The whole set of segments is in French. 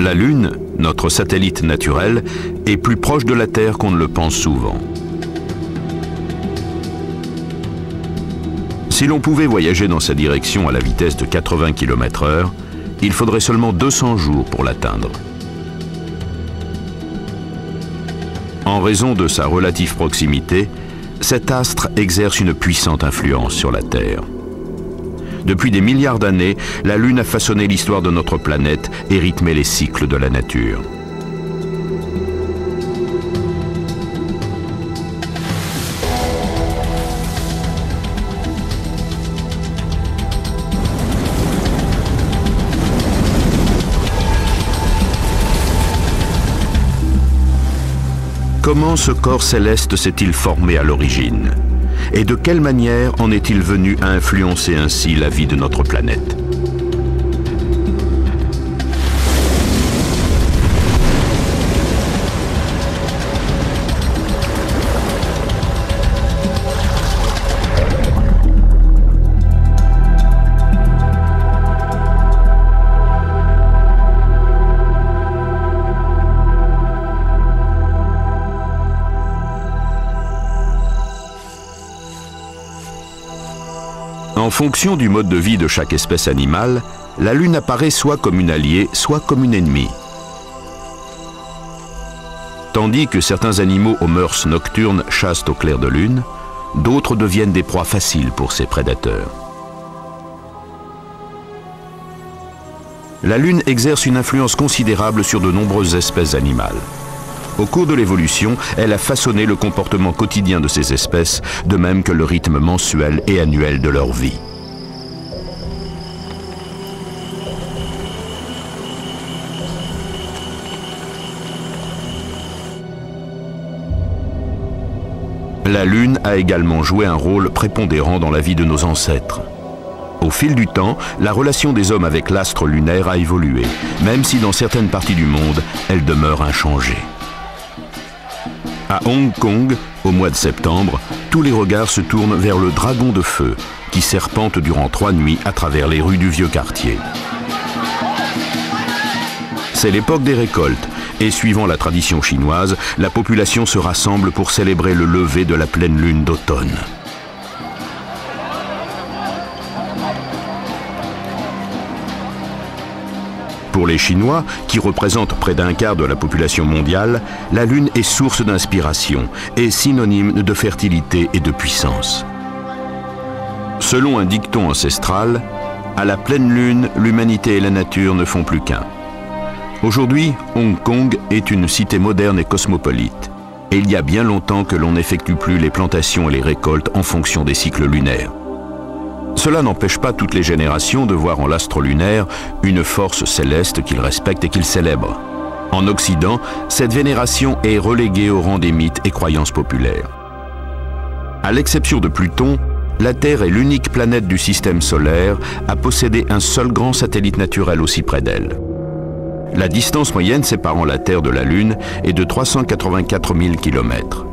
La Lune, notre satellite naturel, est plus proche de la Terre qu'on ne le pense souvent. Si l'on pouvait voyager dans sa direction à la vitesse de 80 km/h, il faudrait seulement 200 jours pour l'atteindre. En raison de sa relative proximité, cet astre exerce une puissante influence sur la Terre. Depuis des milliards d'années, la Lune a façonné l'histoire de notre planète et rythmé les cycles de la nature. Comment ce corps céleste s'est-il formé à l'origine? Et de quelle manière en est-il venu à influencer ainsi la vie de notre planète? En fonction du mode de vie de chaque espèce animale, la Lune apparaît soit comme une alliée, soit comme une ennemie. Tandis que certains animaux aux mœurs nocturnes chassent au clair de lune, d'autres deviennent des proies faciles pour ces prédateurs. La Lune exerce une influence considérable sur de nombreuses espèces animales. Au cours de l'évolution, elle a façonné le comportement quotidien de ces espèces, de même que le rythme mensuel et annuel de leur vie. La Lune a également joué un rôle prépondérant dans la vie de nos ancêtres. Au fil du temps, la relation des hommes avec l'astre lunaire a évolué, même si dans certaines parties du monde, elle demeure inchangée. À Hong Kong, au mois de septembre, tous les regards se tournent vers le dragon de feu, qui serpente durant 3 nuits à travers les rues du vieux quartier. C'est l'époque des récoltes, et suivant la tradition chinoise, la population se rassemble pour célébrer le lever de la pleine lune d'automne. Pour les Chinois, qui représentent près d'un quart de la population mondiale, la Lune est source d'inspiration et synonyme de fertilité et de puissance. Selon un dicton ancestral, à la pleine Lune, l'humanité et la nature ne font plus qu'un. Aujourd'hui, Hong Kong est une cité moderne et cosmopolite. Et il y a bien longtemps que l'on n'effectue plus les plantations et les récoltes en fonction des cycles lunaires. Cela n'empêche pas toutes les générations de voir en l'astre lunaire une force céleste qu'ils respectent et qu'ils célèbrent. En Occident, cette vénération est reléguée au rang des mythes et croyances populaires. À l'exception de Pluton, la Terre est l'unique planète du système solaire à posséder un seul grand satellite naturel aussi près d'elle. La distance moyenne séparant la Terre de la Lune est de 384 000 km.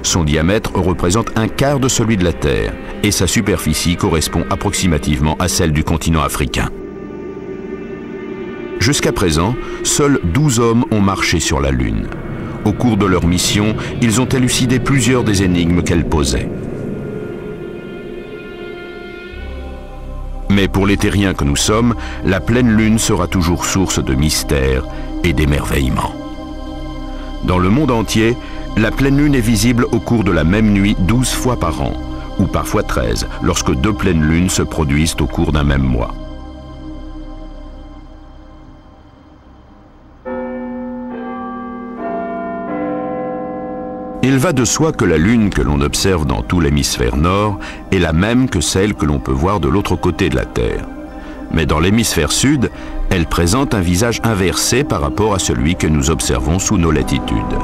Son diamètre représente un quart de celui de la Terre et sa superficie correspond approximativement à celle du continent africain. Jusqu'à présent, seuls 12 hommes ont marché sur la Lune. Au cours de leur mission, ils ont élucidé plusieurs des énigmes qu'elle posait. Mais pour les terriens que nous sommes, la pleine Lune sera toujours source de mystères et d'émerveillement. Dans le monde entier, la pleine Lune est visible au cours de la même nuit 12 fois par an, ou parfois 13, lorsque 2 pleines lunes se produisent au cours d'un même mois. Il va de soi que la Lune que l'on observe dans tout l'hémisphère nord est la même que celle que l'on peut voir de l'autre côté de la Terre. Mais dans l'hémisphère sud, elle présente un visage inversé par rapport à celui que nous observons sous nos latitudes.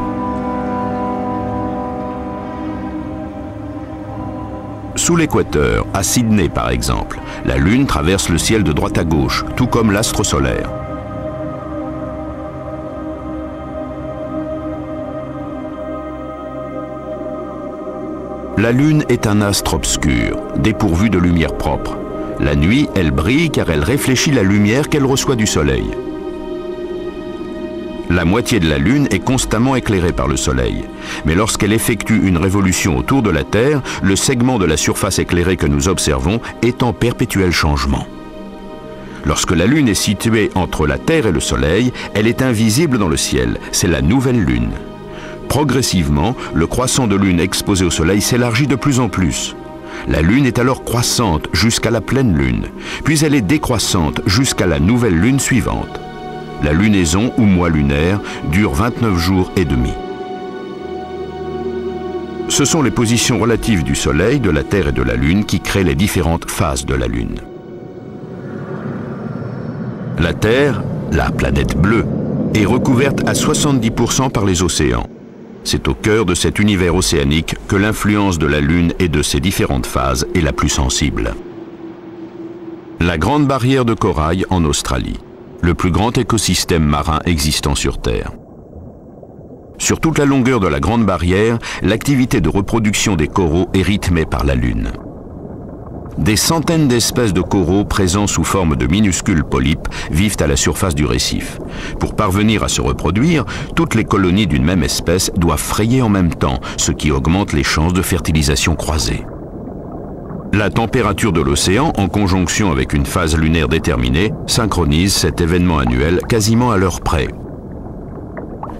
Sous l'équateur, à Sydney par exemple, la Lune traverse le ciel de droite à gauche, tout comme l'astre solaire. La Lune est un astre obscur, dépourvu de lumière propre. La nuit, elle brille car elle réfléchit la lumière qu'elle reçoit du Soleil. La moitié de la Lune est constamment éclairée par le Soleil. Mais lorsqu'elle effectue une révolution autour de la Terre, le segment de la surface éclairée que nous observons est en perpétuel changement. Lorsque la Lune est située entre la Terre et le Soleil, elle est invisible dans le ciel. C'est la nouvelle Lune. Progressivement, le croissant de Lune exposé au Soleil s'élargit de plus en plus. La Lune est alors croissante jusqu'à la pleine Lune, puis elle est décroissante jusqu'à la nouvelle Lune suivante. La lunaison ou mois lunaire dure 29 jours et demi. Ce sont les positions relatives du Soleil, de la Terre et de la Lune qui créent les différentes phases de la Lune. La Terre, la planète bleue, est recouverte à 70% par les océans. C'est au cœur de cet univers océanique que l'influence de la Lune et de ses différentes phases est la plus sensible. La Grande Barrière de Corail en Australie, le plus grand écosystème marin existant sur Terre. Sur toute la longueur de la Grande Barrière, l'activité de reproduction des coraux est rythmée par la Lune. Des centaines d'espèces de coraux présents sous forme de minuscules polypes vivent à la surface du récif. Pour parvenir à se reproduire, toutes les colonies d'une même espèce doivent frayer en même temps, ce qui augmente les chances de fertilisation croisée. La température de l'océan, en conjonction avec une phase lunaire déterminée, synchronise cet événement annuel quasiment à l'heure près.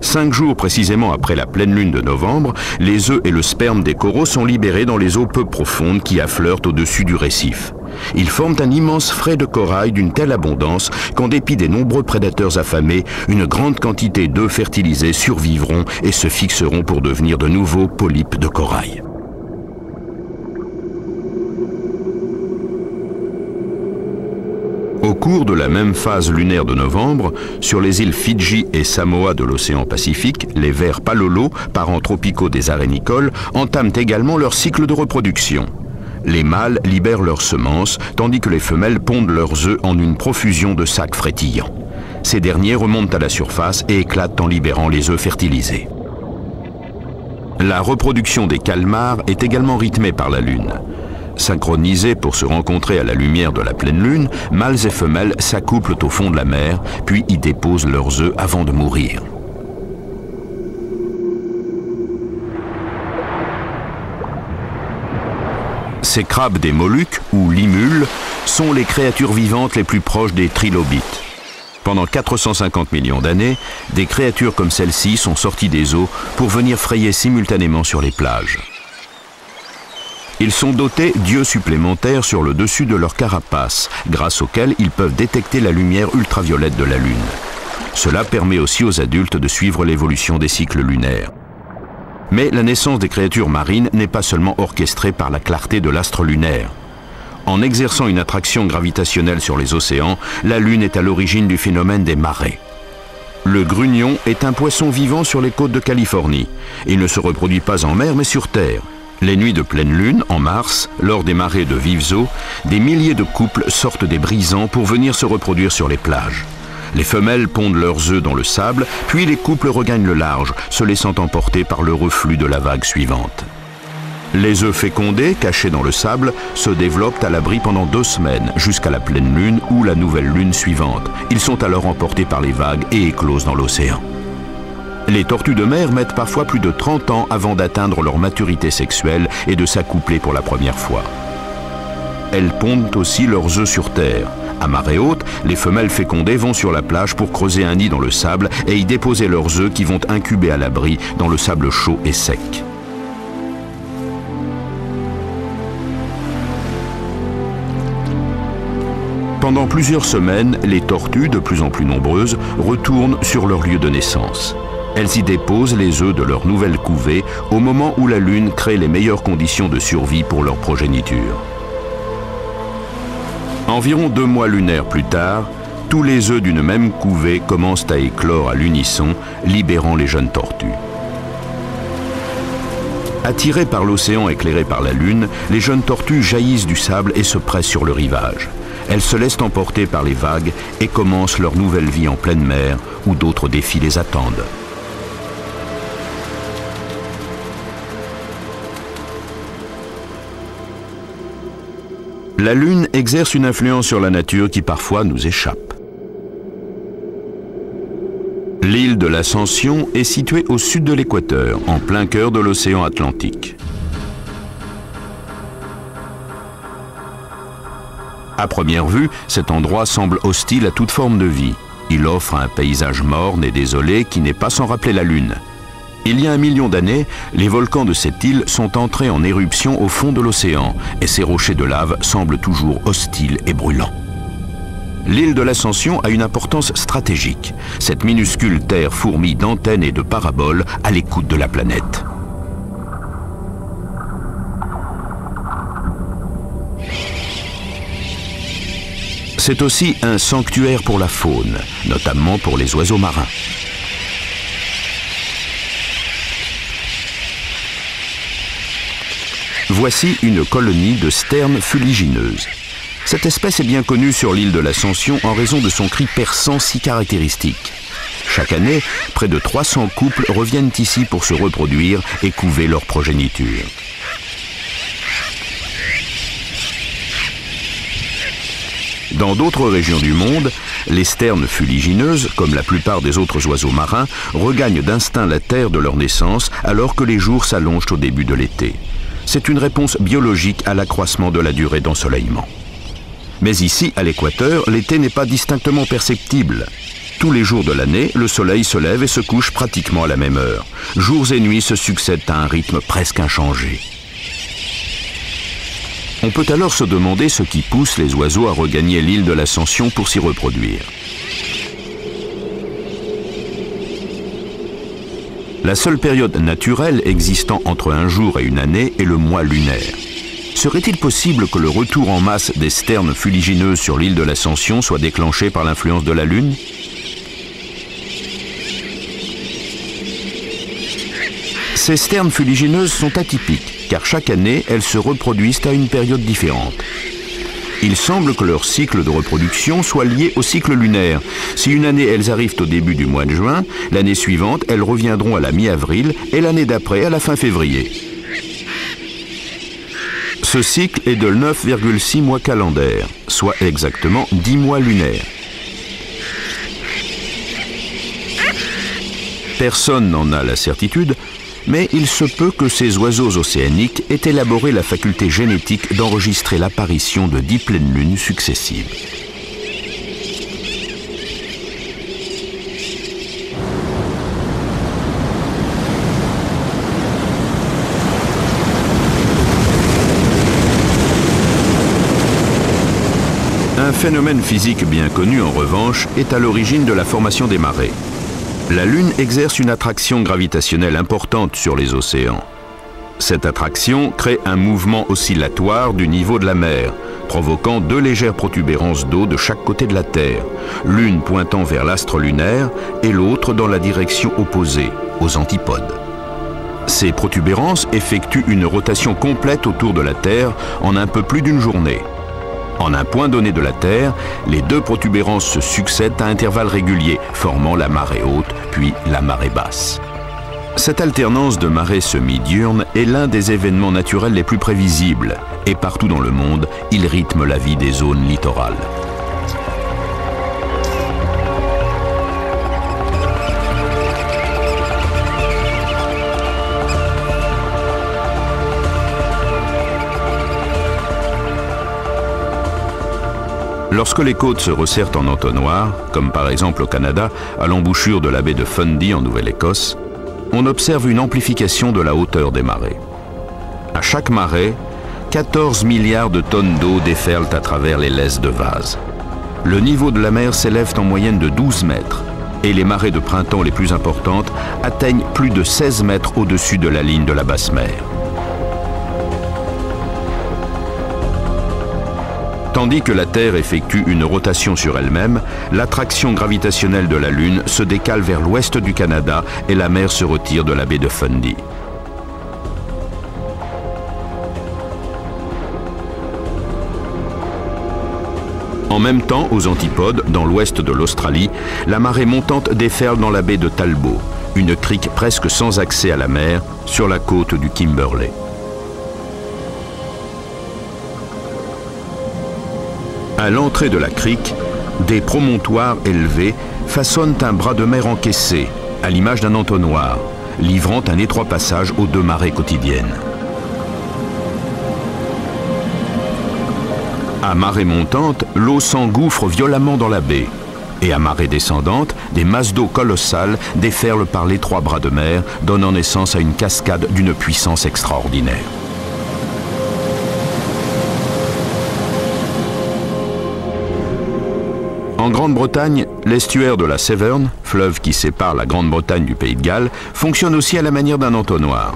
5 jours précisément après la pleine lune de novembre, les œufs et le sperme des coraux sont libérés dans les eaux peu profondes qui affleurent au-dessus du récif. Ils forment un immense frai de corail d'une telle abondance qu'en dépit des nombreux prédateurs affamés, une grande quantité d'œufs fertilisés survivront et se fixeront pour devenir de nouveaux polypes de corail. Au cours de la même phase lunaire de novembre, sur les îles Fidji et Samoa de l'océan Pacifique, les vers palolo, parents tropicaux des arénicoles, entament également leur cycle de reproduction. Les mâles libèrent leurs semences, tandis que les femelles pondent leurs œufs en une profusion de sacs frétillants. Ces derniers remontent à la surface et éclatent en libérant les œufs fertilisés. La reproduction des calmars est également rythmée par la Lune. Synchronisés pour se rencontrer à la lumière de la pleine lune, mâles et femelles s'accouplent au fond de la mer, puis y déposent leurs œufs avant de mourir. Ces crabes des Moluques, ou limules, sont les créatures vivantes les plus proches des trilobites. Pendant 450 millions d'années, des créatures comme celle-ci sont sorties des eaux pour venir frayer simultanément sur les plages. Ils sont dotés d'yeux supplémentaires sur le dessus de leur carapace, grâce auxquels ils peuvent détecter la lumière ultraviolette de la Lune. Cela permet aussi aux adultes de suivre l'évolution des cycles lunaires. Mais la naissance des créatures marines n'est pas seulement orchestrée par la clarté de l'astre lunaire. En exerçant une attraction gravitationnelle sur les océans, la Lune est à l'origine du phénomène des marées. Le grugnon est un poisson vivant sur les côtes de Californie. Il ne se reproduit pas en mer mais sur terre. Les nuits de pleine lune, en mars, lors des marées de vives eaux, des milliers de couples sortent des brisants pour venir se reproduire sur les plages. Les femelles pondent leurs œufs dans le sable, puis les couples regagnent le large, se laissant emporter par le reflux de la vague suivante. Les œufs fécondés, cachés dans le sable, se développent à l'abri pendant 2 semaines, jusqu'à la pleine lune ou la nouvelle lune suivante. Ils sont alors emportés par les vagues et éclosent dans l'océan. Les tortues de mer mettent parfois plus de 30 ans avant d'atteindre leur maturité sexuelle et de s'accoupler pour la première fois. Elles pondent aussi leurs œufs sur terre. À marée haute, les femelles fécondées vont sur la plage pour creuser un nid dans le sable et y déposer leurs œufs qui vont incuber à l'abri dans le sable chaud et sec. Pendant plusieurs semaines, les tortues, de plus en plus nombreuses, retournent sur leur lieu de naissance. Elles y déposent les œufs de leur nouvelle couvée au moment où la Lune crée les meilleures conditions de survie pour leur progéniture. Environ 2 mois lunaires plus tard, tous les œufs d'une même couvée commencent à éclore à l'unisson, libérant les jeunes tortues. Attirées par l'océan éclairé par la Lune, les jeunes tortues jaillissent du sable et se pressent sur le rivage. Elles se laissent emporter par les vagues et commencent leur nouvelle vie en pleine mer, où d'autres défis les attendent. La Lune exerce une influence sur la nature qui parfois nous échappe. L'île de l'Ascension est située au sud de l'équateur, en plein cœur de l'océan Atlantique. À première vue, cet endroit semble hostile à toute forme de vie. Il offre un paysage morne et désolé qui n'est pas sans rappeler la Lune. Il y a 1 million d'années, les volcans de cette île sont entrés en éruption au fond de l'océan et ces rochers de lave semblent toujours hostiles et brûlants. L'île de l'Ascension a une importance stratégique. Cette minuscule terre fourmille d'antennes et de paraboles à l'écoute de la planète. C'est aussi un sanctuaire pour la faune, notamment pour les oiseaux marins. Voici une colonie de sternes fuligineuses. Cette espèce est bien connue sur l'île de l'Ascension en raison de son cri perçant si caractéristique. Chaque année, près de 300 couples reviennent ici pour se reproduire et couver leur progéniture. Dans d'autres régions du monde, les sternes fuligineuses, comme la plupart des autres oiseaux marins, regagnent d'instinct la terre de leur naissance alors que les jours s'allongent au début de l'été. C'est une réponse biologique à l'accroissement de la durée d'ensoleillement. Mais ici, à l'équateur, l'été n'est pas distinctement perceptible. Tous les jours de l'année, le soleil se lève et se couche pratiquement à la même heure. Jours et nuits se succèdent à un rythme presque inchangé. On peut alors se demander ce qui pousse les oiseaux à regagner l'île de l'Ascension pour s'y reproduire. La seule période naturelle existant entre un jour et une année est le mois lunaire. Serait-il possible que le retour en masse des sternes fuligineuses sur l'île de l'Ascension soit déclenché par l'influence de la Lune ? Ces sternes fuligineuses sont atypiques, car chaque année, elles se reproduisent à une période différente. Il semble que leur cycle de reproduction soit lié au cycle lunaire. Si une année elles arrivent au début du mois de juin, l'année suivante elles reviendront à la mi-avril et l'année d'après à la fin février. Ce cycle est de 9,6 mois calendaires, soit exactement 10 mois lunaires. Personne n'en a la certitude, mais il se peut que ces oiseaux océaniques aient élaboré la faculté génétique d'enregistrer l'apparition de 10 pleines lunes successives. Un phénomène physique bien connu, en revanche, est à l'origine de la formation des marées. La Lune exerce une attraction gravitationnelle importante sur les océans. Cette attraction crée un mouvement oscillatoire du niveau de la mer, provoquant 2 légères protubérances d'eau de chaque côté de la Terre, l'une pointant vers l'astre lunaire et l'autre dans la direction opposée, aux antipodes. Ces protubérances effectuent une rotation complète autour de la Terre en un peu plus d'une journée. En un point donné de la Terre, les 2 protubérances se succèdent à intervalles réguliers, formant la marée haute, puis la marée basse. Cette alternance de marées semi-diurnes est l'un des événements naturels les plus prévisibles, et partout dans le monde, il rythme la vie des zones littorales. Lorsque les côtes se resserrent en entonnoir, comme par exemple au Canada, à l'embouchure de la baie de Fundy en Nouvelle-Écosse, on observe une amplification de la hauteur des marées. À chaque marée, 14 milliards de tonnes d'eau déferlent à travers les laisses de vase. Le niveau de la mer s'élève en moyenne de 12 mètres et les marées de printemps les plus importantes atteignent plus de 16 mètres au-dessus de la ligne de la basse mer. Tandis que la Terre effectue une rotation sur elle-même, l'attraction gravitationnelle de la Lune se décale vers l'ouest du Canada et la mer se retire de la baie de Fundy. En même temps, aux antipodes, dans l'ouest de l'Australie, la marée montante déferle dans la baie de Talbot, une crique presque sans accès à la mer, sur la côte du Kimberley. À l'entrée de la crique, des promontoires élevés façonnent un bras de mer encaissé, à l'image d'un entonnoir, livrant un étroit passage aux deux marées quotidiennes. À marée montante, l'eau s'engouffre violemment dans la baie. Et à marée descendante, des masses d'eau colossales déferlent par l'étroit bras de mer, donnant naissance à une cascade d'une puissance extraordinaire. En Grande-Bretagne, l'estuaire de la Severn, fleuve qui sépare la Grande-Bretagne du Pays de Galles, fonctionne aussi à la manière d'un entonnoir.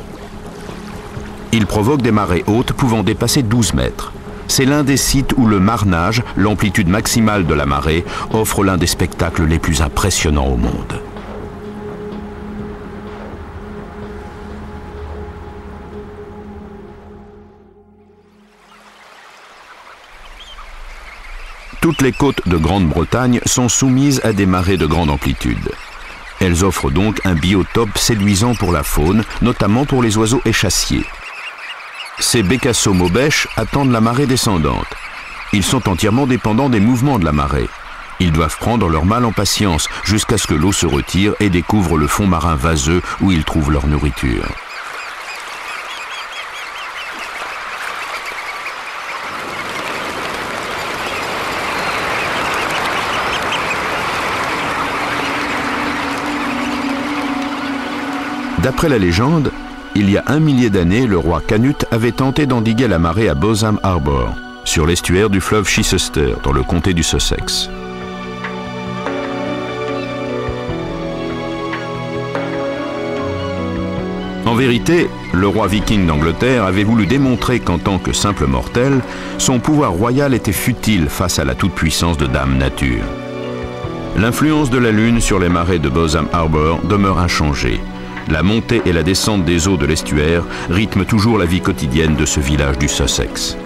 Il provoque des marées hautes pouvant dépasser 12 mètres. C'est l'un des sites où le marnage, l'amplitude maximale de la marée, offre l'un des spectacles les plus impressionnants au monde. Toutes les côtes de Grande-Bretagne sont soumises à des marées de grande amplitude. Elles offrent donc un biotope séduisant pour la faune, notamment pour les oiseaux échassiers. Ces bécassos maubèches attendent la marée descendante. Ils sont entièrement dépendants des mouvements de la marée. Ils doivent prendre leur mal en patience jusqu'à ce que l'eau se retire et découvrent le fond marin vaseux où ils trouvent leur nourriture. D'après la légende, il y a 1 millier d'années, le roi Canute avait tenté d'endiguer la marée à Bosham Harbour, sur l'estuaire du fleuve Chichester, dans le comté du Sussex. En vérité, le roi viking d'Angleterre avait voulu démontrer qu'en tant que simple mortel, son pouvoir royal était futile face à la toute-puissance de Dame Nature. L'influence de la Lune sur les marées de Bosham Harbour demeure inchangée. La montée et la descente des eaux de l'estuaire rythment toujours la vie quotidienne de ce village du Sussex.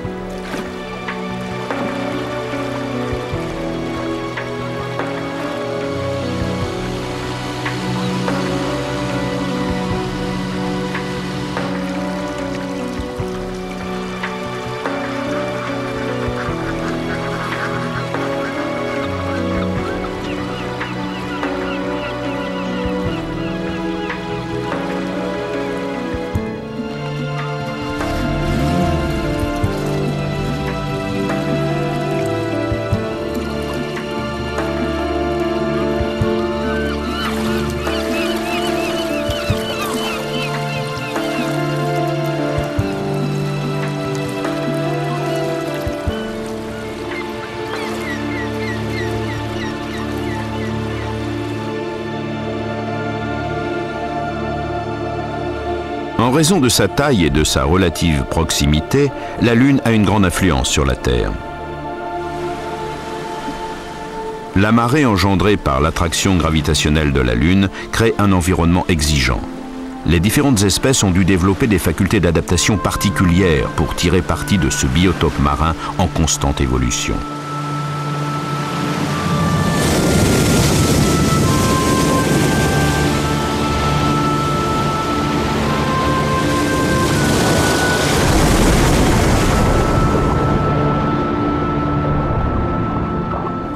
En raison de sa taille et de sa relative proximité, la Lune a une grande influence sur la Terre. La marée engendrée par l'attraction gravitationnelle de la Lune crée un environnement exigeant. Les différentes espèces ont dû développer des facultés d'adaptation particulières pour tirer parti de ce biotope marin en constante évolution.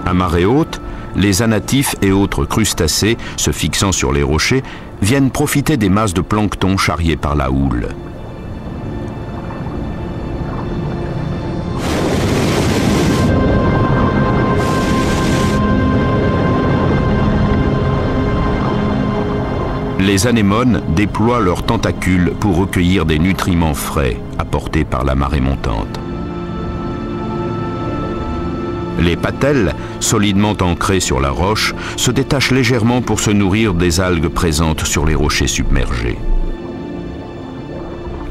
À marée haute, les anatifs et autres crustacés, se fixant sur les rochers, viennent profiter des masses de plancton charriées par la houle. Les anémones déploient leurs tentacules pour recueillir des nutriments frais apportés par la marée montante. Les patelles, solidement ancrées sur la roche, se détachent légèrement pour se nourrir des algues présentes sur les rochers submergés.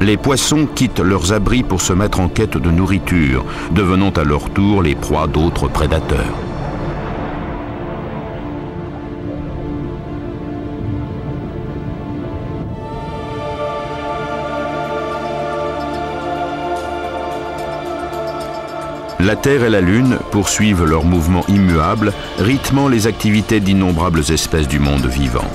Les poissons quittent leurs abris pour se mettre en quête de nourriture, devenant à leur tour les proies d'autres prédateurs. La Terre et la Lune poursuivent leur mouvement immuable, rythmant les activités d'innombrables espèces du monde vivant.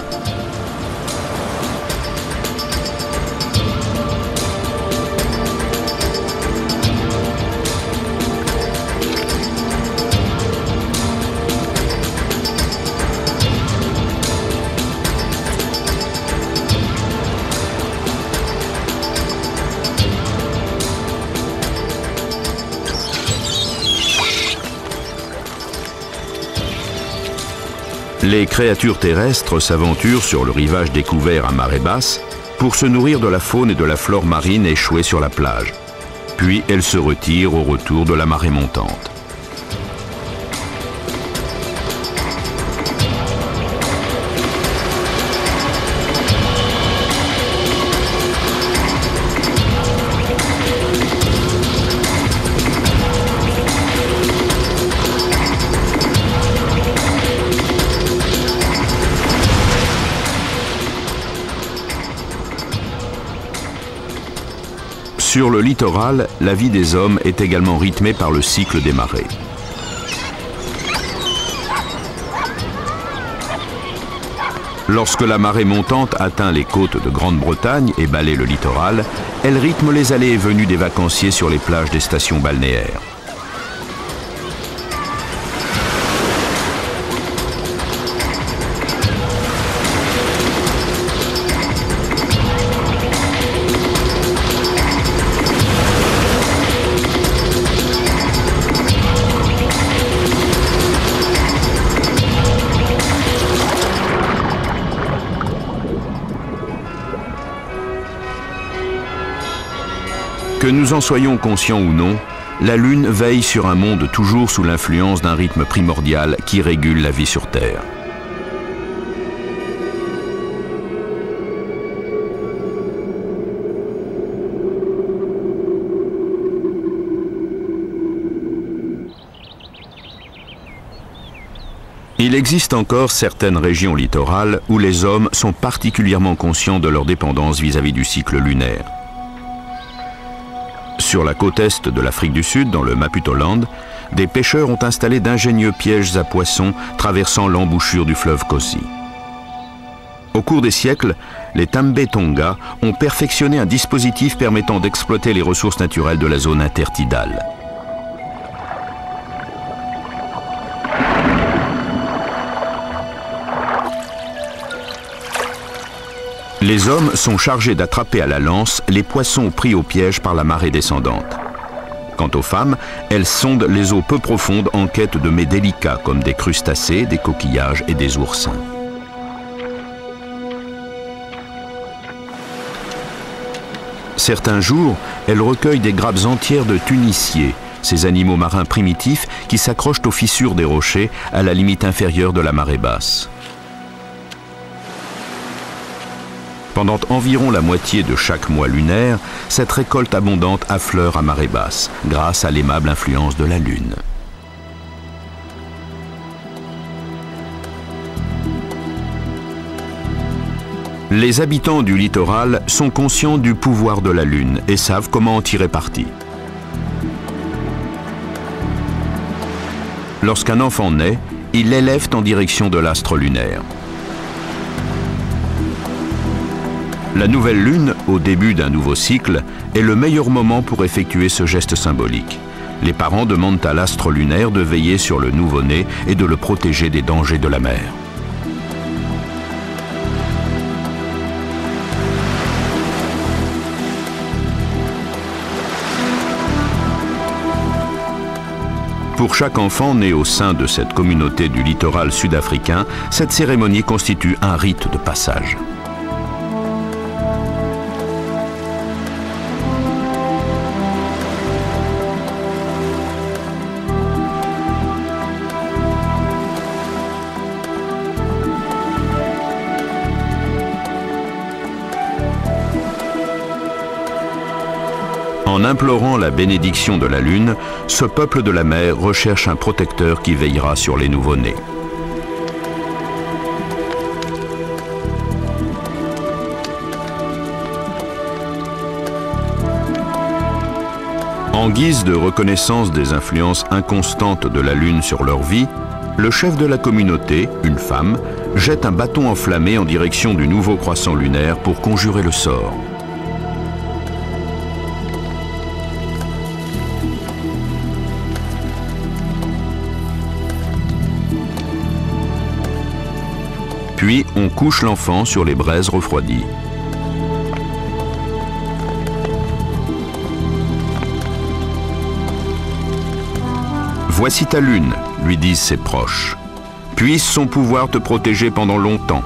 Les créatures terrestres s'aventurent sur le rivage découvert à marée basse pour se nourrir de la faune et de la flore marine échouées sur la plage. Puis elles se retirent au retour de la marée montante. Sur le littoral, la vie des hommes est également rythmée par le cycle des marées. Lorsque la marée montante atteint les côtes de Grande-Bretagne et balaie le littoral, elle rythme les allées et venues des vacanciers sur les plages des stations balnéaires. Que nous en soyons conscients ou non, la Lune veille sur un monde toujours sous l'influence d'un rythme primordial qui régule la vie sur Terre. Il existe encore certaines régions littorales où les hommes sont particulièrement conscients de leur dépendance vis-à-vis du cycle lunaire. Sur la côte est de l'Afrique du Sud, dans le Maputoland, des pêcheurs ont installé d'ingénieux pièges à poissons traversant l'embouchure du fleuve Kosi. Au cours des siècles, les També Tonga ont perfectionné un dispositif permettant d'exploiter les ressources naturelles de la zone intertidale. Les hommes sont chargés d'attraper à la lance les poissons pris au piège par la marée descendante. Quant aux femmes, elles sondent les eaux peu profondes en quête de mets délicats comme des crustacés, des coquillages et des oursins. Certains jours, elles recueillent des grappes entières de tuniciers, ces animaux marins primitifs qui s'accrochent aux fissures des rochers à la limite inférieure de la marée basse. Pendant environ la moitié de chaque mois lunaire, cette récolte abondante affleure à marée basse, grâce à l'aimable influence de la Lune. Les habitants du littoral sont conscients du pouvoir de la Lune et savent comment en tirer parti. Lorsqu'un enfant naît, ils l'élèvent en direction de l'astre lunaire. La nouvelle lune, au début d'un nouveau cycle, est le meilleur moment pour effectuer ce geste symbolique. Les parents demandent à l'astre lunaire de veiller sur le nouveau-né et de le protéger des dangers de la mer. Pour chaque enfant né au sein de cette communauté du littoral sud-africain, cette cérémonie constitue un rite de passage. En implorant la bénédiction de la Lune, ce peuple de la mer recherche un protecteur qui veillera sur les nouveau-nés. En guise de reconnaissance des influences inconstantes de la Lune sur leur vie, le chef de la communauté, une femme, jette un bâton enflammé en direction du nouveau croissant lunaire pour conjurer le sort. Puis on couche l'enfant sur les braises refroidies. « Voici ta lune », lui disent ses proches. Puisse son pouvoir te protéger pendant longtemps.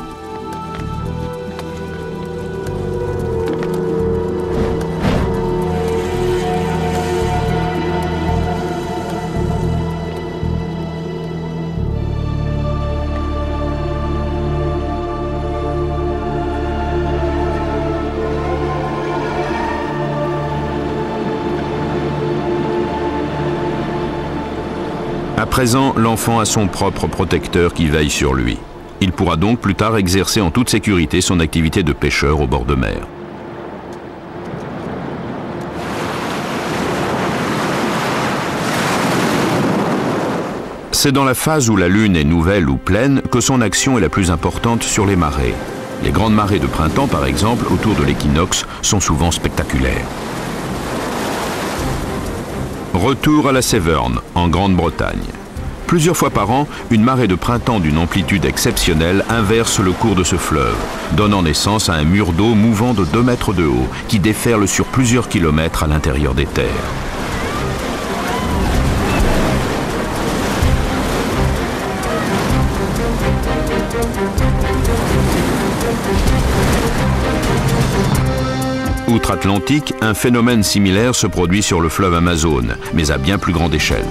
À présent, l'enfant a son propre protecteur qui veille sur lui. Il pourra donc plus tard exercer en toute sécurité son activité de pêcheur au bord de mer. C'est dans la phase où la lune est nouvelle ou pleine que son action est la plus importante sur les marées. Les grandes marées de printemps, par exemple, autour de l'équinoxe, sont souvent spectaculaires. Retour à la Severn, en Grande-Bretagne. Plusieurs fois par an, une marée de printemps d'une amplitude exceptionnelle inverse le cours de ce fleuve, donnant naissance à un mur d'eau mouvant de 2 mètres de haut, qui déferle sur plusieurs kilomètres à l'intérieur des terres. Outre-Atlantique, un phénomène similaire se produit sur le fleuve Amazone, mais à bien plus grande échelle.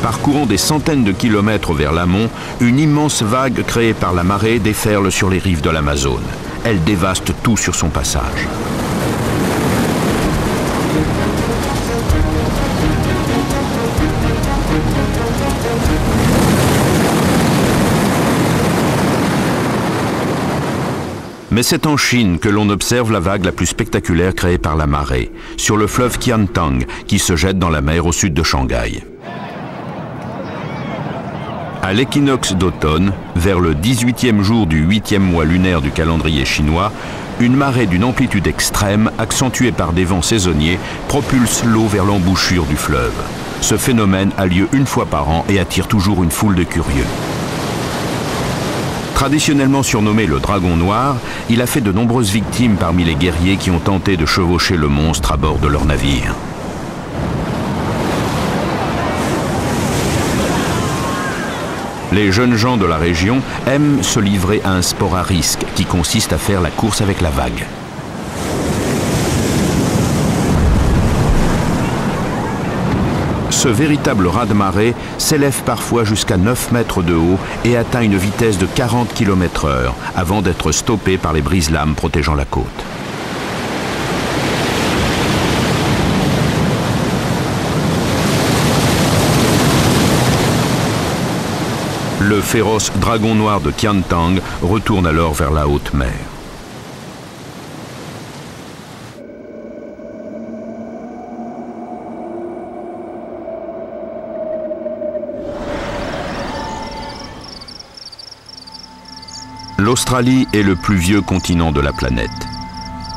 Parcourant des centaines de kilomètres vers l'amont, une immense vague créée par la marée déferle sur les rives de l'Amazone. Elle dévaste tout sur son passage. Mais c'est en Chine que l'on observe la vague la plus spectaculaire créée par la marée, sur le fleuve Qiantang, qui se jette dans la mer au sud de Shanghai. À l'équinoxe d'automne, vers le 18e jour du 8e mois lunaire du calendrier chinois, une marée d'une amplitude extrême, accentuée par des vents saisonniers, propulse l'eau vers l'embouchure du fleuve. Ce phénomène a lieu une fois par an et attire toujours une foule de curieux. Traditionnellement surnommé le dragon noir, il a fait de nombreuses victimes parmi les guerriers qui ont tenté de chevaucher le monstre à bord de leur navire. Les jeunes gens de la région aiment se livrer à un sport à risque qui consiste à faire la course avec la vague. Ce véritable raz-de-marée s'élève parfois jusqu'à 9 mètres de haut et atteint une vitesse de 40 km/h avant d'être stoppé par les brise-lames protégeant la côte. Le féroce dragon noir de Qiantang retourne alors vers la haute mer. L'Australie est le plus vieux continent de la planète.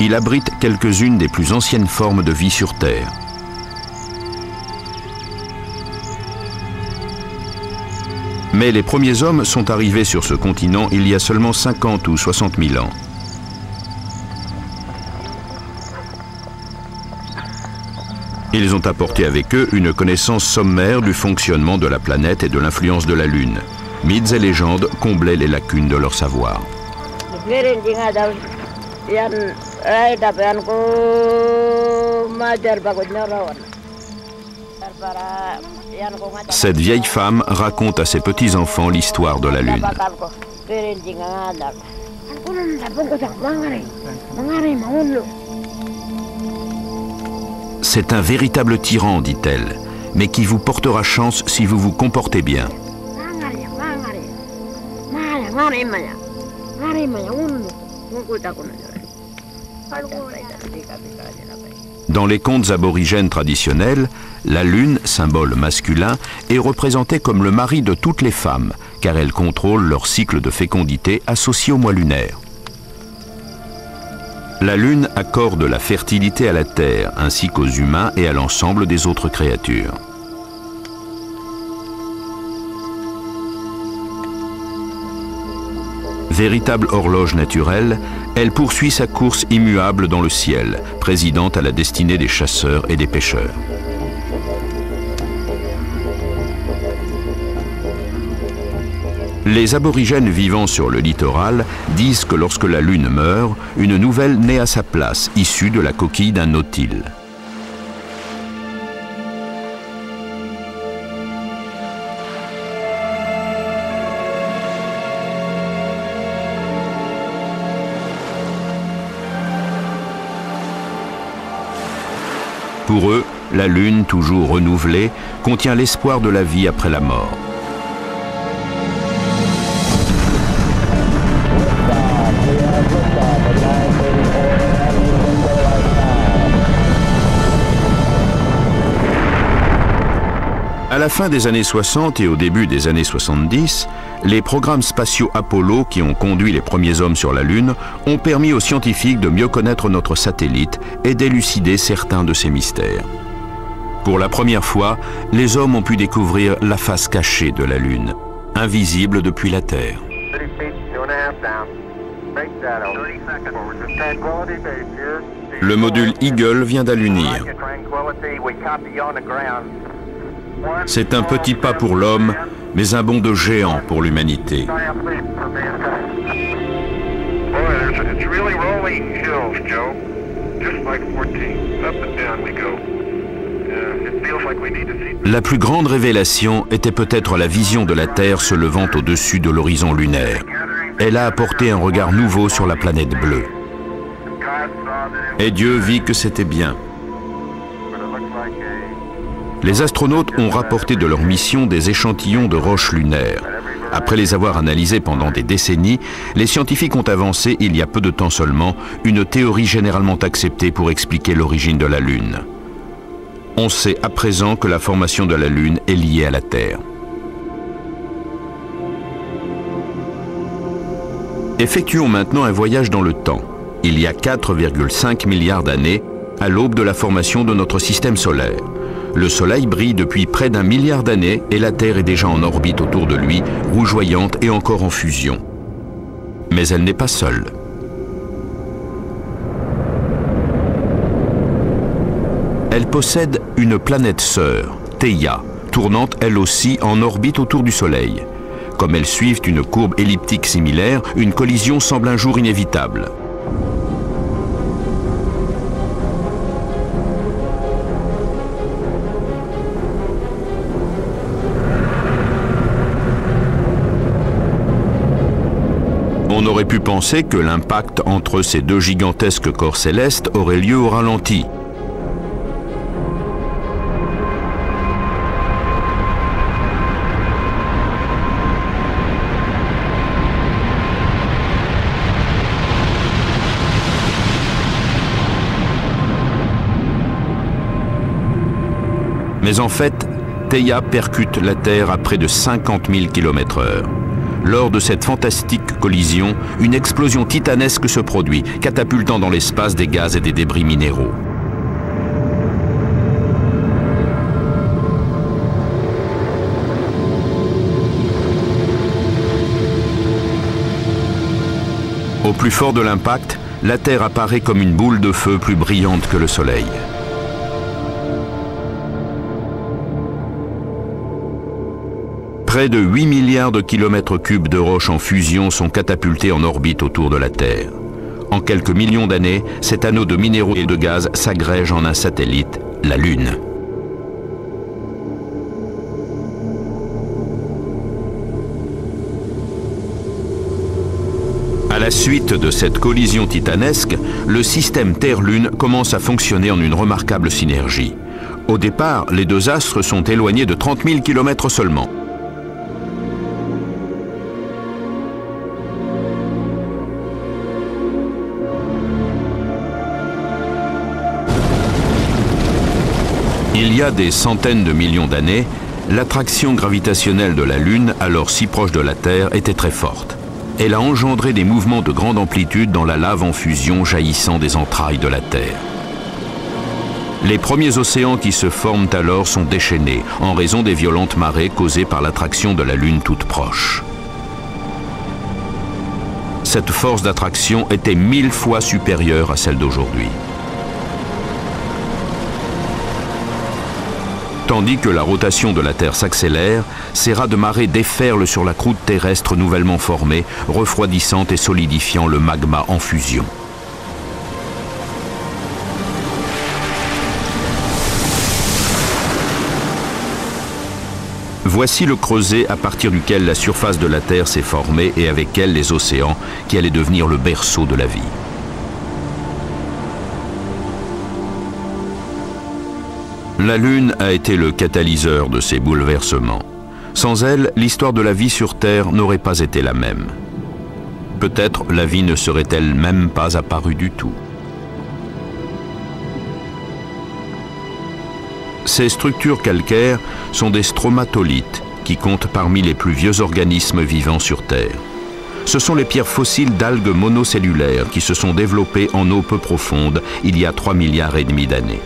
Il abrite quelques-unes des plus anciennes formes de vie sur Terre. Mais les premiers hommes sont arrivés sur ce continent il y a seulement 50 ou 60 000 ans. Ils ont apporté avec eux une connaissance sommaire du fonctionnement de la planète et de l'influence de la Lune. Mythes et légendes comblaient les lacunes de leur savoir. Cette vieille femme raconte à ses petits-enfants l'histoire de la Lune. C'est un véritable tyran, dit-elle, mais qui vous portera chance si vous vous comportez bien. Dans les contes aborigènes traditionnels, la lune, symbole masculin, est représentée comme le mari de toutes les femmes, car elle contrôle leur cycle de fécondité associé au mois lunaire. La lune accorde la fertilité à la terre, ainsi qu'aux humains et à l'ensemble des autres créatures. Véritable horloge naturelle, elle poursuit sa course immuable dans le ciel, présidant à la destinée des chasseurs et des pêcheurs. Les aborigènes vivant sur le littoral disent que lorsque la Lune meurt, une nouvelle naît à sa place, issue de la coquille d'un nautile. Pour eux, la Lune, toujours renouvelée, contient l'espoir de la vie après la mort. À la fin des années 60 et au début des années 70, les programmes spatiaux Apollo qui ont conduit les premiers hommes sur la Lune ont permis aux scientifiques de mieux connaître notre satellite et d'élucider certains de ses mystères. Pour la première fois, les hommes ont pu découvrir la face cachée de la Lune, invisible depuis la Terre. Le module Eagle vient d'allunir. C'est un petit pas pour l'homme, mais un bond de géant pour l'humanité. La plus grande révélation était peut-être la vision de la Terre se levant au-dessus de l'horizon lunaire. Elle a apporté un regard nouveau sur la planète bleue. Et Dieu vit que c'était bien. Les astronautes ont rapporté de leur mission des échantillons de roches lunaires. Après les avoir analysés pendant des décennies, les scientifiques ont avancé, il y a peu de temps seulement, une théorie généralement acceptée pour expliquer l'origine de la Lune. On sait à présent que la formation de la Lune est liée à la Terre. Effectuons maintenant un voyage dans le temps. Il y a 4,5 milliards d'années, à l'aube de la formation de notre système solaire. Le Soleil brille depuis près d'1 milliard d'années et la Terre est déjà en orbite autour de lui, rougeoyante et encore en fusion. Mais elle n'est pas seule. Elle possède une planète sœur, Theia, tournant elle aussi en orbite autour du Soleil. Comme elles suivent une courbe elliptique similaire, une collision semble un jour inévitable. On aurait pu penser que l'impact entre ces deux gigantesques corps célestes aurait lieu au ralenti. Mais en fait, Theia percute la Terre à près de 50 000 km/h. Lors de cette fantastique collision, une explosion titanesque se produit, catapultant dans l'espace des gaz et des débris minéraux. Au plus fort de l'impact, la Terre apparaît comme une boule de feu plus brillante que le Soleil. Près de 8 milliards de kilomètres cubes de roches en fusion sont catapultés en orbite autour de la Terre. En quelques millions d'années, cet anneau de minéraux et de gaz s'agrège en un satellite, la Lune. À la suite de cette collision titanesque, le système Terre-Lune commence à fonctionner en une remarquable synergie. Au départ, les deux astres sont éloignés de 30 000 km seulement. Il y a des centaines de millions d'années, l'attraction gravitationnelle de la Lune, alors si proche de la Terre, était très forte. Elle a engendré des mouvements de grande amplitude dans la lave en fusion jaillissant des entrailles de la Terre. Les premiers océans qui se forment alors sont déchaînés en raison des violentes marées causées par l'attraction de la Lune toute proche. cette force d'attraction était 1000 fois supérieure à celle d'aujourd'hui. Tandis que la rotation de la Terre s'accélère, ces raz de marée déferlent sur la croûte terrestre nouvellement formée, refroidissant et solidifiant le magma en fusion. Voici le creuset à partir duquel la surface de la Terre s'est formée et avec elle les océans qui allaient devenir le berceau de la vie. La Lune a été le catalyseur de ces bouleversements. Sans elle, l'histoire de la vie sur Terre n'aurait pas été la même. Peut-être la vie ne serait-elle même pas apparue du tout. Ces structures calcaires sont des stromatolites qui comptent parmi les plus vieux organismes vivants sur Terre. Ce sont les pierres fossiles d'algues monocellulaires qui se sont développées en eau peu profonde il y a 3,5 milliards d'années.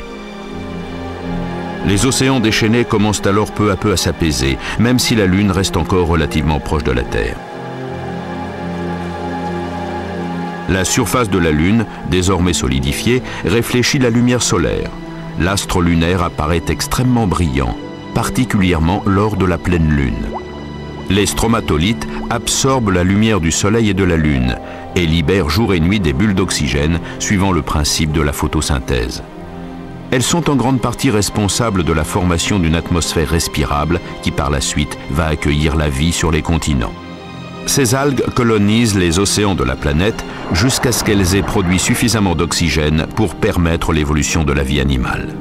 Les océans déchaînés commencent alors peu à peu à s'apaiser, même si la Lune reste encore relativement proche de la Terre. La surface de la Lune, désormais solidifiée, réfléchit la lumière solaire. L'astre lunaire apparaît extrêmement brillant, particulièrement lors de la pleine Lune. Les stromatolites absorbent la lumière du Soleil et de la Lune et libèrent jour et nuit des bulles d'oxygène suivant le principe de la photosynthèse. Elles sont en grande partie responsables de la formation d'une atmosphère respirable qui par la suite va accueillir la vie sur les continents. Ces algues colonisent les océans de la planète jusqu'à ce qu'elles aient produit suffisamment d'oxygène pour permettre l'évolution de la vie animale.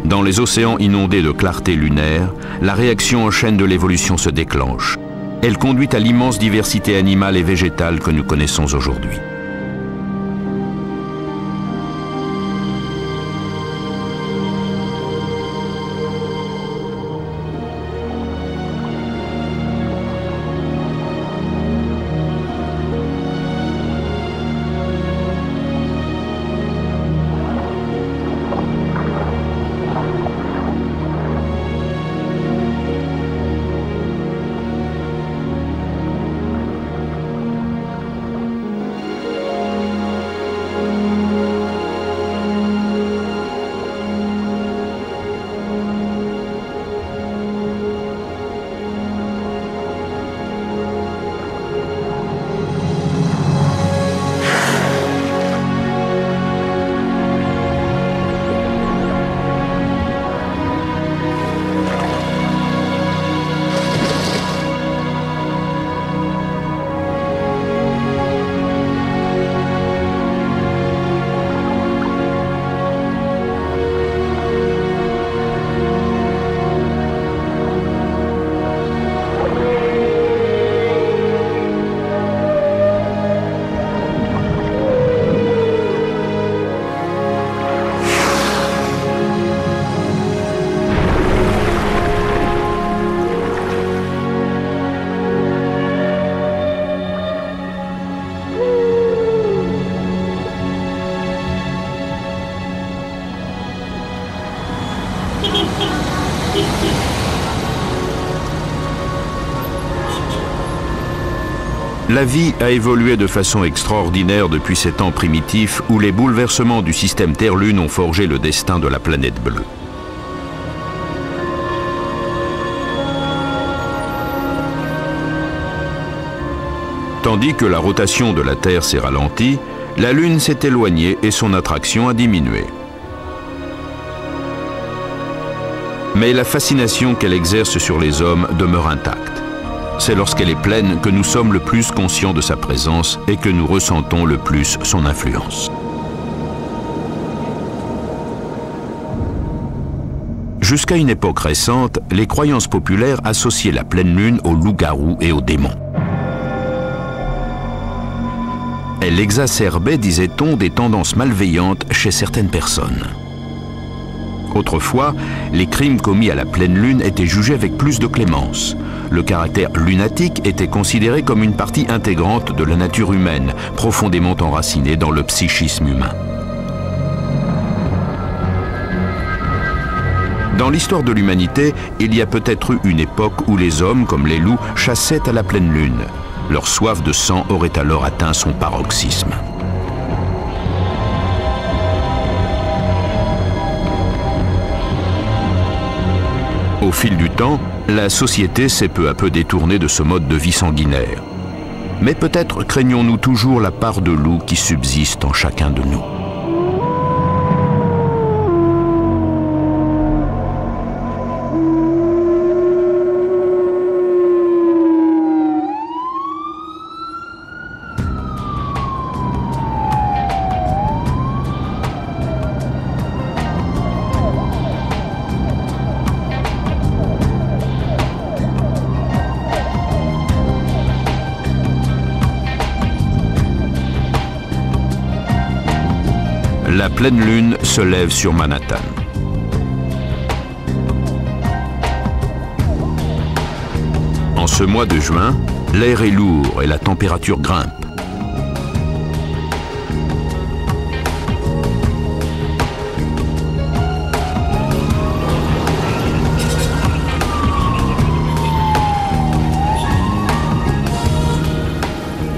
Dans les océans inondés de clarté lunaire, la réaction en chaîne de l'évolution se déclenche. Elle conduit à l'immense diversité animale et végétale que nous connaissons aujourd'hui. La vie a évolué de façon extraordinaire depuis ces temps primitifs où les bouleversements du système Terre-Lune ont forgé le destin de la planète bleue. Tandis que la rotation de la Terre s'est ralentie, la Lune s'est éloignée et son attraction a diminué. Mais la fascination qu'elle exerce sur les hommes demeure intacte. C'est lorsqu'elle est pleine que nous sommes le plus conscients de sa présence et que nous ressentons le plus son influence. Jusqu'à une époque récente, les croyances populaires associaient la pleine lune aux loups-garous et aux démons. Elle exacerbait, disait-on, des tendances malveillantes chez certaines personnes. Autrefois, les crimes commis à la pleine lune étaient jugés avec plus de clémence. Le caractère lunatique était considéré comme une partie intégrante de la nature humaine, profondément enracinée dans le psychisme humain. Dans l'histoire de l'humanité, il y a peut-être eu une époque où les hommes, comme les loups, chassaient à la pleine lune. Leur soif de sang aurait alors atteint son paroxysme. Au fil du temps, la société s'est peu à peu détournée de ce mode de vie sanguinaire. Mais peut-être craignons-nous toujours la part de loup qui subsiste en chacun de nous. La pleine lune se lève sur Manhattan. En ce mois de juin, l'air est lourd et la température grimpe.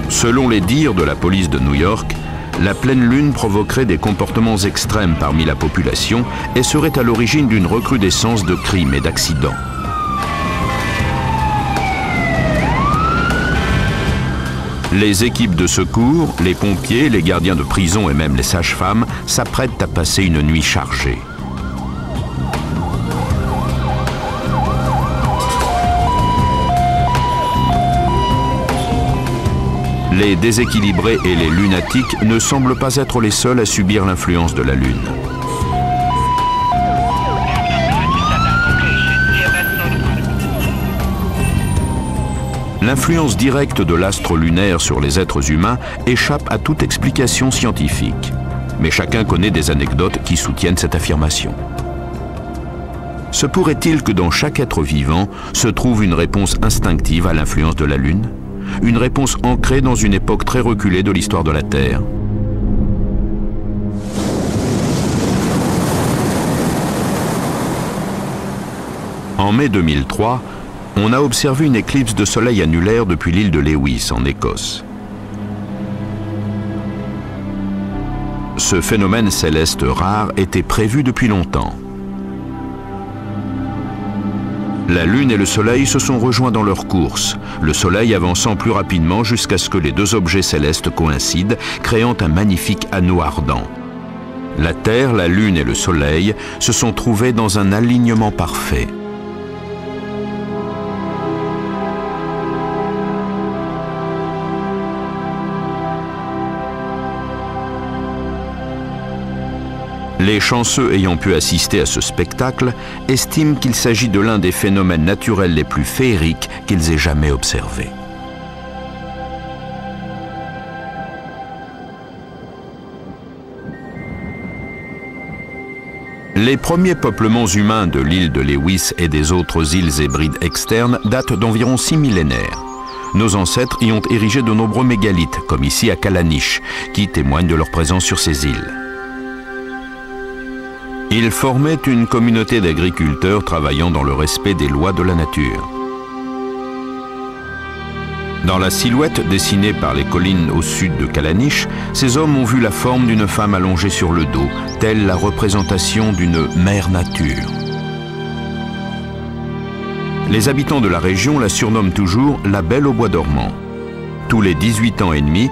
Selon les dires de la police de New York, la pleine lune provoquerait des comportements extrêmes parmi la population et serait à l'origine d'une recrudescence de crimes et d'accidents. Les équipes de secours, les pompiers, les gardiens de prison et même les sages-femmes s'apprêtent à passer une nuit chargée. Les déséquilibrés et les lunatiques ne semblent pas être les seuls à subir l'influence de la Lune. L'influence directe de l'astre lunaire sur les êtres humains échappe à toute explication scientifique. Mais chacun connaît des anecdotes qui soutiennent cette affirmation. Se pourrait-il que dans chaque être vivant se trouve une réponse instinctive à l'influence de la Lune ? Une réponse ancrée dans une époque très reculée de l'histoire de la Terre. En mai 2003, on a observé une éclipse de soleil annulaire depuis l'île de Lewis, en Écosse. Ce phénomène céleste rare était prévu depuis longtemps. La Lune et le Soleil se sont rejoints dans leur course, le Soleil avançant plus rapidement jusqu'à ce que les deux objets célestes coïncident, créant un magnifique anneau ardent. La Terre, la Lune et le Soleil se sont trouvés dans un alignement parfait. Les chanceux ayant pu assister à ce spectacle estiment qu'il s'agit de l'un des phénomènes naturels les plus féeriques qu'ils aient jamais observés. Les premiers peuplements humains de l'île de Lewis et des autres îles hébrides externes datent d'environ 6 millénaires. Nos ancêtres y ont érigé de nombreux mégalithes, comme ici à Callanish, qui témoignent de leur présence sur ces îles. Ils formaient une communauté d'agriculteurs travaillant dans le respect des lois de la nature. Dans la silhouette dessinée par les collines au sud de Callanish, ces hommes ont vu la forme d'une femme allongée sur le dos, telle la représentation d'une mère nature. Les habitants de la région la surnomment toujours la Belle au bois dormant. Tous les 18 ans et demi,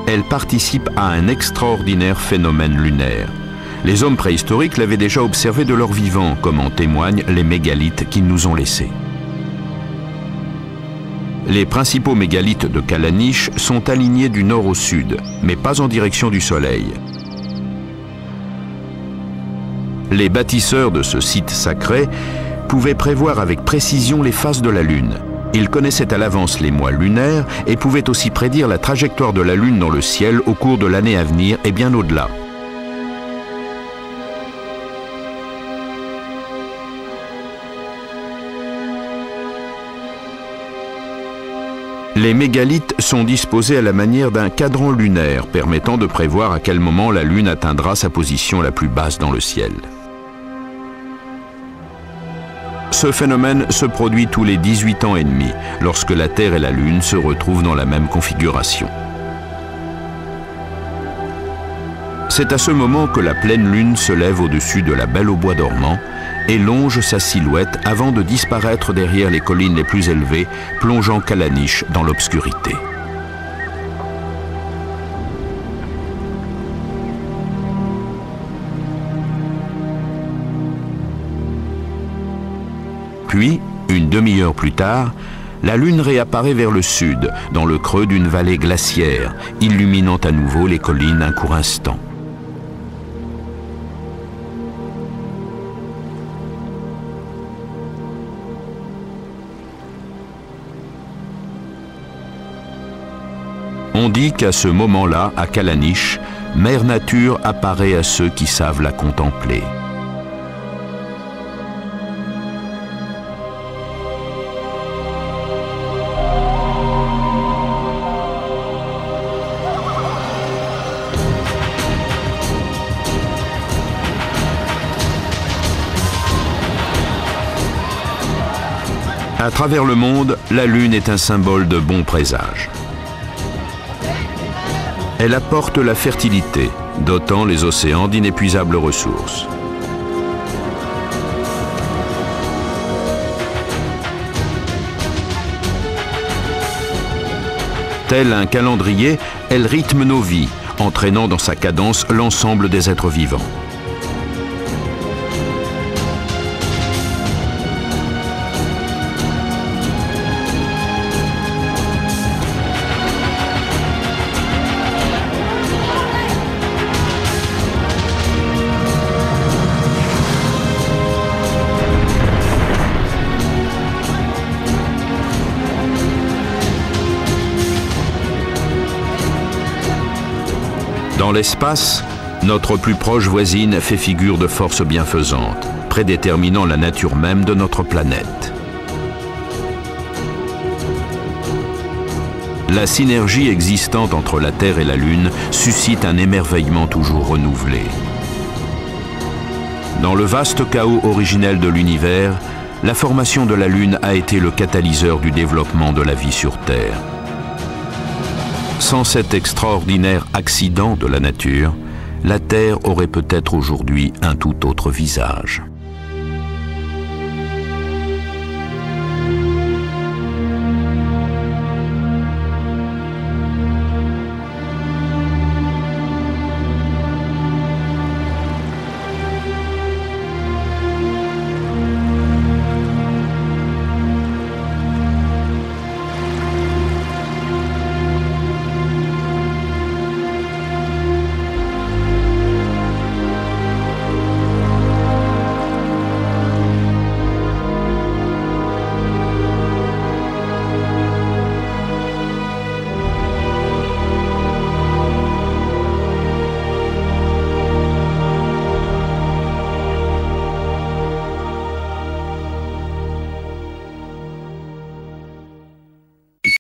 elle participe à un extraordinaire phénomène lunaire. Les hommes préhistoriques l'avaient déjà observé de leur vivant, comme en témoignent les mégalithes qu'ils nous ont laissés. Les principaux mégalithes de Callanish sont alignés du nord au sud, mais pas en direction du Soleil. Les bâtisseurs de ce site sacré pouvaient prévoir avec précision les phases de la Lune. Ils connaissaient à l'avance les mois lunaires et pouvaient aussi prédire la trajectoire de la Lune dans le ciel au cours de l'année à venir et bien au-delà. Les mégalithes sont disposés à la manière d'un cadran lunaire permettant de prévoir à quel moment la Lune atteindra sa position la plus basse dans le ciel. Ce phénomène se produit tous les 18 ans et demi, lorsque la Terre et la Lune se retrouvent dans la même configuration. C'est à ce moment que la pleine Lune se lève au-dessus de la Belle au bois dormant et longe sa silhouette avant de disparaître derrière les collines les plus élevées, plongeant Callanish dans l'obscurité. Puis, une demi-heure plus tard, la Lune réapparaît vers le sud, dans le creux d'une vallée glaciaire, illuminant à nouveau les collines un court instant. On dit qu'à ce moment-là, à Callanish, Mère Nature apparaît à ceux qui savent la contempler. À travers le monde, la Lune est un symbole de bon présage. Elle apporte la fertilité, dotant les océans d'inépuisables ressources. Tel un calendrier, elle rythme nos vies, entraînant dans sa cadence l'ensemble des êtres vivants. Dans l'espace, notre plus proche voisine fait figure de force bienfaisante, prédéterminant la nature même de notre planète. La synergie existante entre la Terre et la Lune suscite un émerveillement toujours renouvelé. Dans le vaste chaos originel de l'univers, la formation de la Lune a été le catalyseur du développement de la vie sur Terre. Sans cet extraordinaire accident de la nature, la Terre aurait peut-être aujourd'hui un tout autre visage.